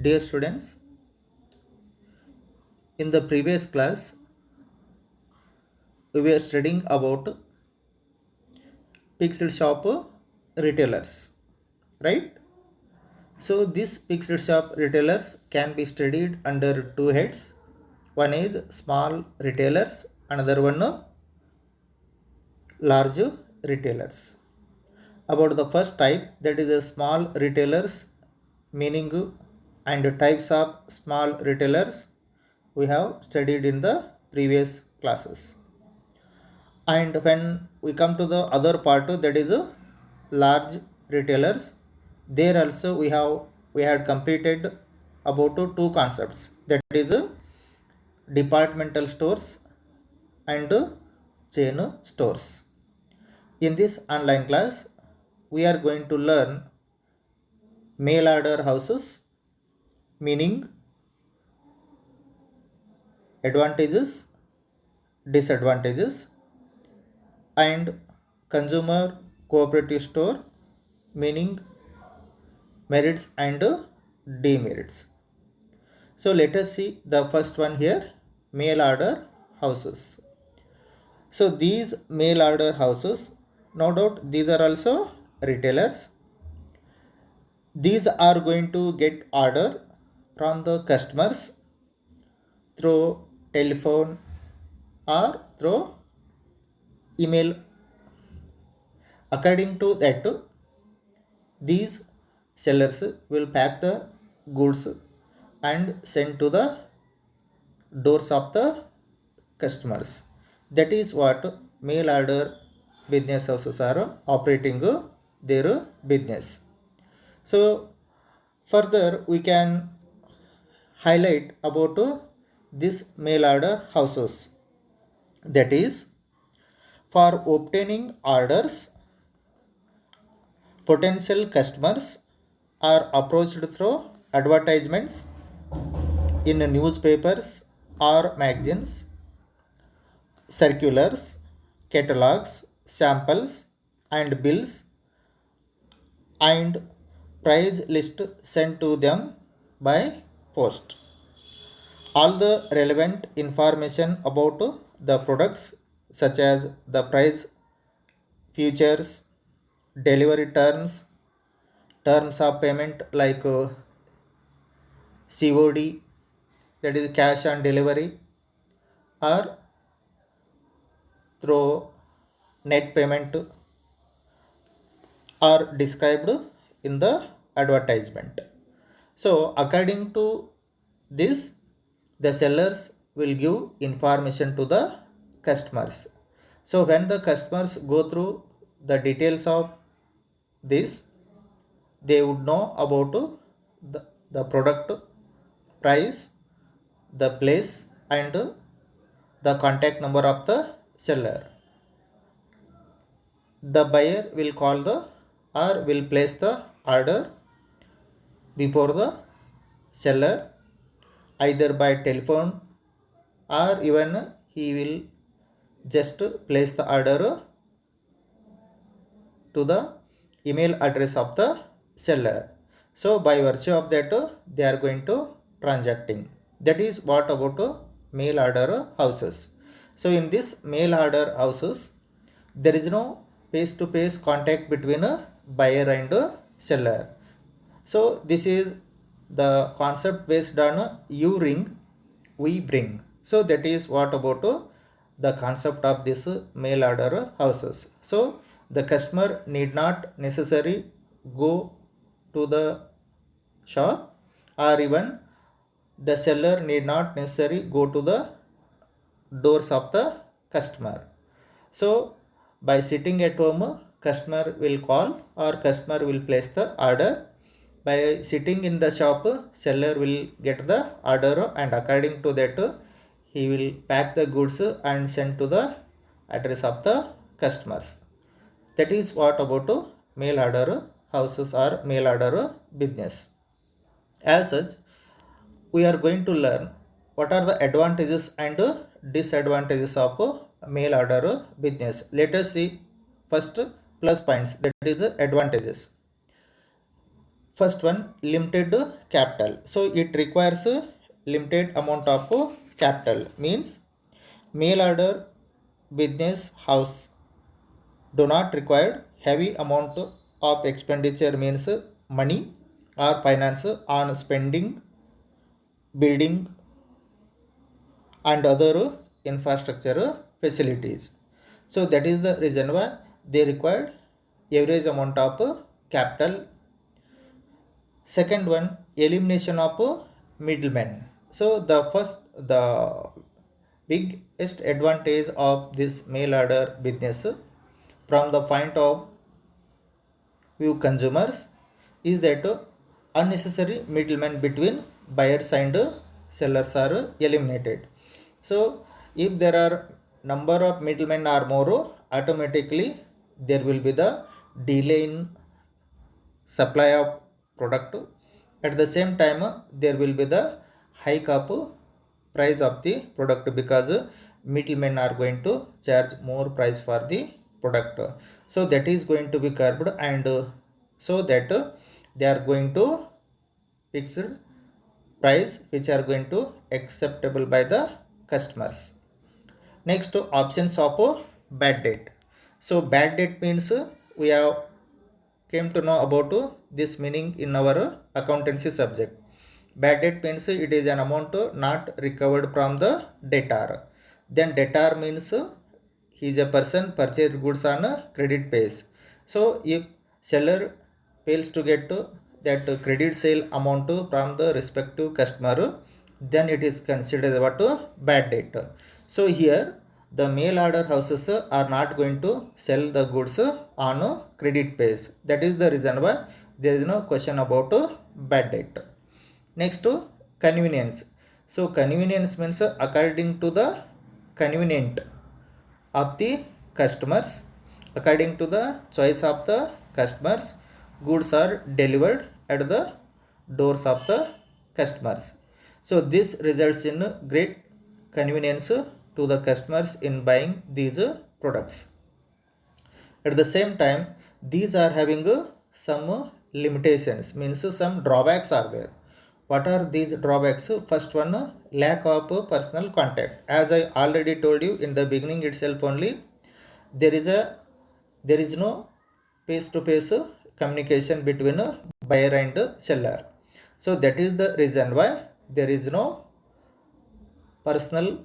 Dear students, in the previous class, we were studying about pixel shop retailers, right? So, these pixel shop retailers can be studied under two heads. One is small retailers, another one large retailers. About the first type, that is a small retailers, meaning and types of small retailers, we have studied in the previous classes. And when we come to the other part, that is large retailers, there also we had completed about two concepts, that is departmental stores and chain stores. In this online class, we are going to learn mail order houses, meaning, advantages, disadvantages, and consumer cooperative store, meaning merits and demerits. So let us see the first one here, mail order houses. So these mail order houses, no doubt these are also retailers. These are going to get order from the customers through telephone or through email. According to that, these sellers will pack the goods and send to the doors of the customers. That is what mail order business houses are operating their business. So further we can highlight about this mail order houses. That is, for obtaining orders, potential customers are approached through advertisements in newspapers or magazines, circulars, catalogs, samples, and bills, and price list sent to them by post. All the relevant information about the products, such as the price, features, delivery terms, terms of payment like COD, that is cash on delivery, or through net payment, are described in the advertisement. So according to this, the sellers will give information to the customers. So when the customers go through the details of this, they would know about the product, price, the place, and the contact number of the seller. The buyer will call the or will place the order before the seller, either by telephone, or even he will just place the order to the email address of the seller. So by virtue of that, they are going to transacting. That is what about mail order houses. So in this mail order houses, there is no face to face contact between a buyer and a seller. So this is the concept based on you ring, we bring. So that is what about the concept of this mail order houses. So the customer need not necessarily go to the shop, or even the seller need not necessarily go to the doors of the customer. So by sitting at home, customer will call or customer will place the order. By sitting in the shop, seller will get the order, and according to that, he will pack the goods and send to the address of the customers. That is what about mail order houses or mail order business. As such, we are going to learn what are the advantages and disadvantages of mail order business. Let us see first plus points, that is advantages. First one, limited capital. So it requires a limited amount of capital. Means mail order business house do not require heavy amount of expenditure, means money or finance on spending, building and other infrastructure facilities. So that is the reason why they required average amount of capital. Second one, elimination of middlemen. So the biggest advantage of this mail order business from the point of view consumers is that unnecessary middlemen between buyers and sellers are eliminated. So if there are number of middlemen are more, automatically there will be the delay in supply of product. At the same time, there will be the hike of price of the product, because middlemen are going to charge more price for the product. So that is going to be curbed, and so that they are going to fixed price which are going to acceptable by the customers. Next, options of bad debt. So bad debt means we have came to know about this meaning in our accountancy subject. Bad debt means it is an amount not recovered from the debtor. Then debtor means he is a person purchased goods on credit base. So if seller fails to get that credit sale amount from the respective customer, then it is considered what bad debt. So here the mail order houses are not going to sell the goods on credit base. That is the reason why there is no question about bad debt. Next, convenience. So convenience means according to the convenient of the customers, according to the choice of the customers, goods are delivered at the doors of the customers. So this results in great convenience to the customers in buying these products. At the same time, these are having some limitations, means some drawbacks are there. What are these drawbacks? First one, lack of personal contact. As I already told you in the beginning itself only, there is no face to face communication between buyer and seller. So that is the reason why there is no personal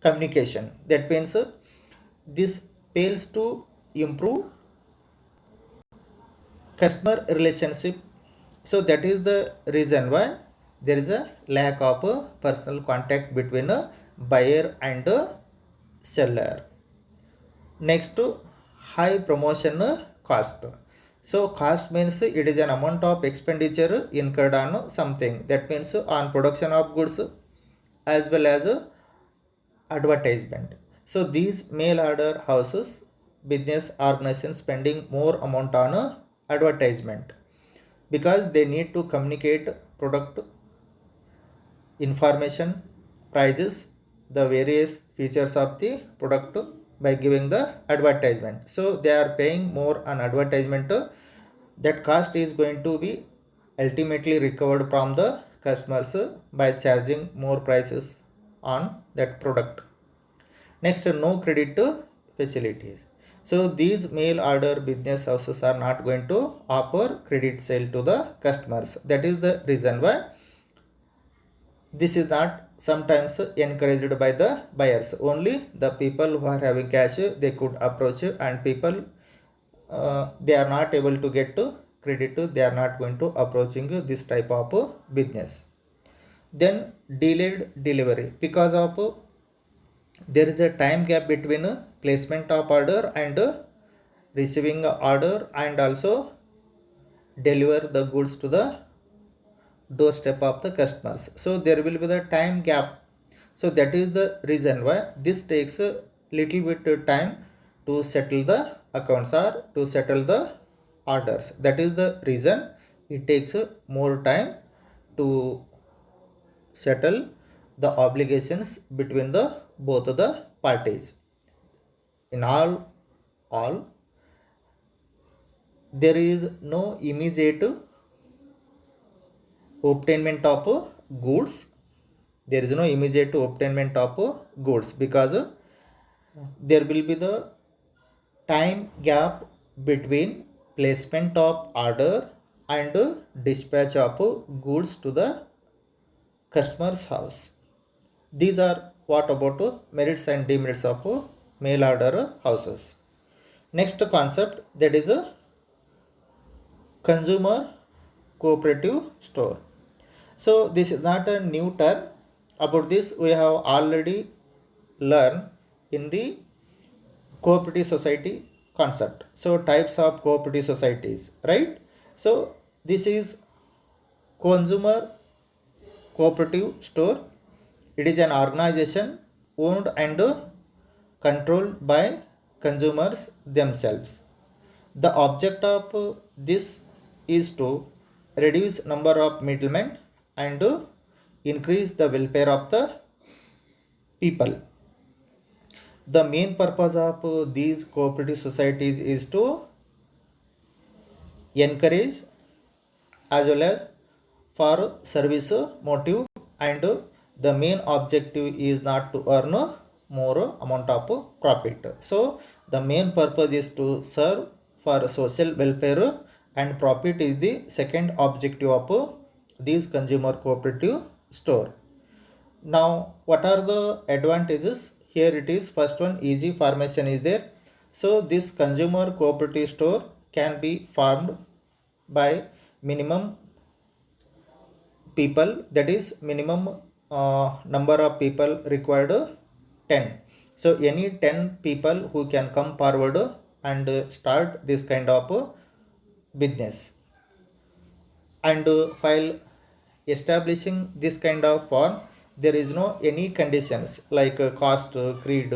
communication. That means this fails to improve customer relationship. So that is the reason why there is a lack of personal contact between a buyer and a seller. Next, high promotion cost. So cost means it is an amount of expenditure incurred on something. That means on production of goods as well as advertisement. So these mail order houses, business organizations spending more amount on advertisement, because they need to communicate product information, prices, the various features of the product by giving the advertisement. So they are paying more on advertisement. That cost is going to be ultimately recovered from the customers by charging more prices on that product. Next, no credit facilities. So these mail order business houses are not going to offer credit sale to the customers. That is the reason why this is not sometimes encouraged by the buyers. Only the people who are having cash they could approach, and people they are not able to get to credit, they are not going to approaching this type of business. Then delayed delivery, because of there is a time gap between placement of order and receiving order, and also deliver the goods to the doorstep of the customers. So there will be the time gap. So that is the reason why this takes a little bit of time to settle the accounts or to settle the orders. That is the reason it takes more time to settle the obligations between the both of the parties. In all there is no immediate obtainment of goods. There is no immediate obtainment of goods because there will be the time gap between placement of order and dispatch of goods to the customer's house. These are what about merits and demerits of mail order houses. Next concept, that is a consumer cooperative store. So this is not a new term. About this we have already learned in the cooperative society concept. So types of cooperative societies, right? So this is consumer cooperative store. It is an organization owned and controlled by consumers themselves. The object of this is to reduce number of middlemen and increase the welfare of the people. The main purpose of these cooperative societies is to encourage as well as for service motive, and the main objective is not to earn more amount of profit. So the main purpose is to serve for social welfare, and profit is the second objective of these consumer cooperative store. Now what are the advantages? Here it is, first one, easy formation is there. So this consumer cooperative store can be formed by minimum people, that is minimum number of people required 10. So any 10 people who can come forward and start this kind of business. And while establishing this kind of form, there is no any conditions like caste, creed,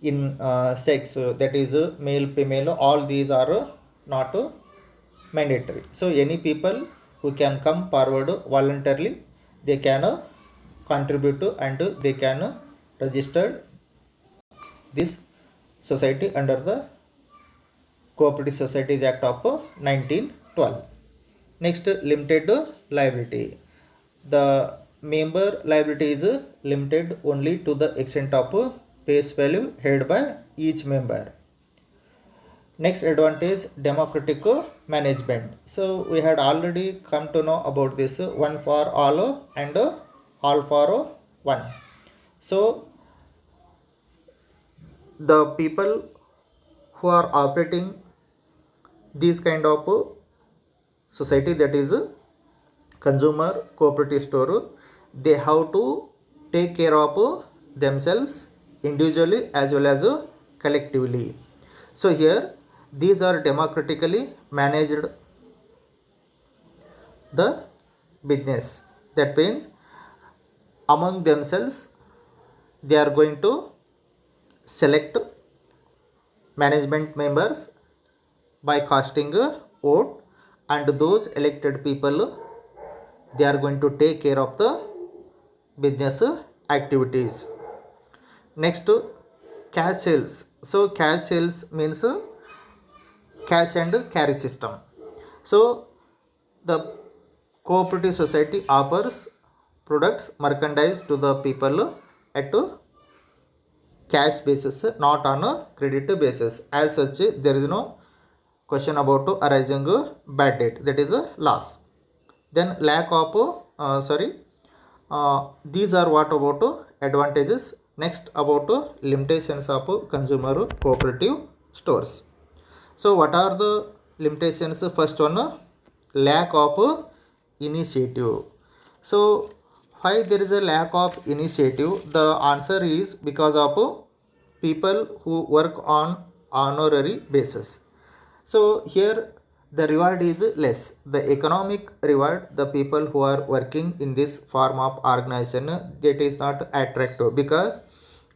in sex, that is male, female, all these are not mandatory. So any people who can come forward voluntarily, they can contribute and they can register this society under the Cooperative Societies Act of 1912. Next, limited liability. The member liability is limited only to the extent of face value held by each member. Next advantage, democratic management. So we had already come to know about this one for all and all for one. So the people who are operating this kind of society, that is consumer cooperative store, they have to take care of themselves individually as well as collectively. So here these are democratically managed the business. That means among themselves they are going to select management members by casting a vote, and those elected people, they are going to take care of the business activities. Next, cash sales. So cash sales means cash and carry system. So the cooperative society offers products, merchandise to the people at cash basis, not on a credit basis. As such, there is no question about arising bad debt, that is a loss. Then lack of these are what about advantages. Next, about limitations of consumer cooperative stores. So what are the limitations? First one, lack of initiative. So why there is a lack of initiative? The answer is because of people who work on honorary basis. So here the reward is less. The economic reward, the people who are working in this form of organization, that is not attractive because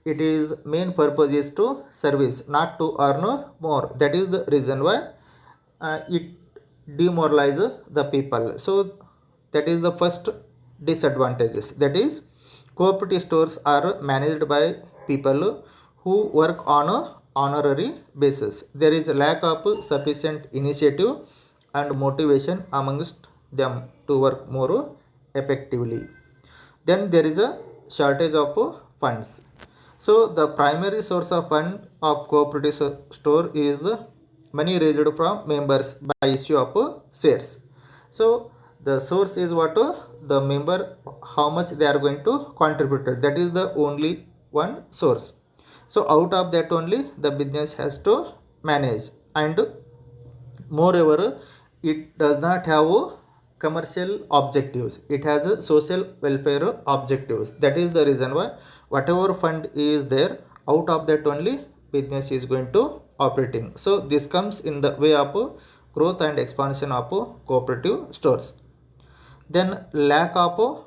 it is main purpose is to service, not to earn more. That is the reason why it demoralizes the people. So that is the first disadvantages. That is, cooperative stores are managed by people who work on honorary basis. There is a lack of sufficient initiative and motivation amongst them to work more effectively. Then there is a shortage of funds. So the primary source of fund of cooperative store is the money raised from members by issue of shares. So the source is what the member, how much they are going to contribute. That is the only one source. So out of that only the business has to manage, and moreover it does not have commercial objectives, it has a social welfare objectives. That is the reason why whatever fund is there, out of that only business is going to operating. So this comes in the way of growth and expansion of cooperative stores. Then lack of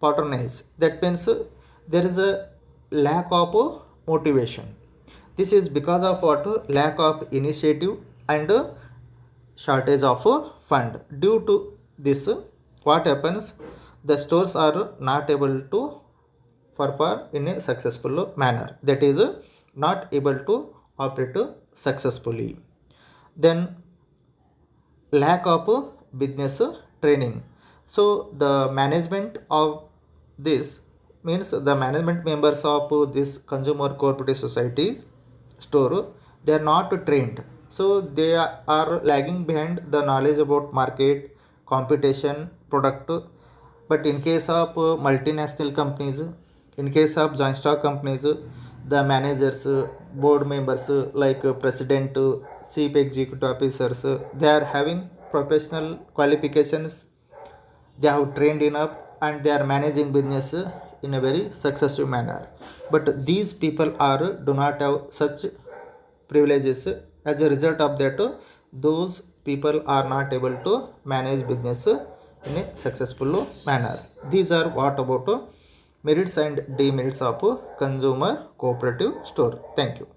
patronage, that means there is a lack of motivation. This is because of what? Lack of initiative and shortage of fund. Due to this, what happens? The stores are not able to perform in a successful manner. That is, not able to operate successfully. Then lack of business training. So the management of this means the management members of this consumer cooperative societies store, they are not trained, so they are lagging behind the knowledge about market, competition, product. But in case of multinational companies, in case of joint stock companies, the managers, board members, like president, chief executive officers, they are having professional qualifications, they have trained enough, and they are managing business in a very successful manner. But these people are do not have such privileges. As a result of that, those people are not able to manage business in a successful manner. These are what about merits and demerits of consumer cooperative store. Thank you.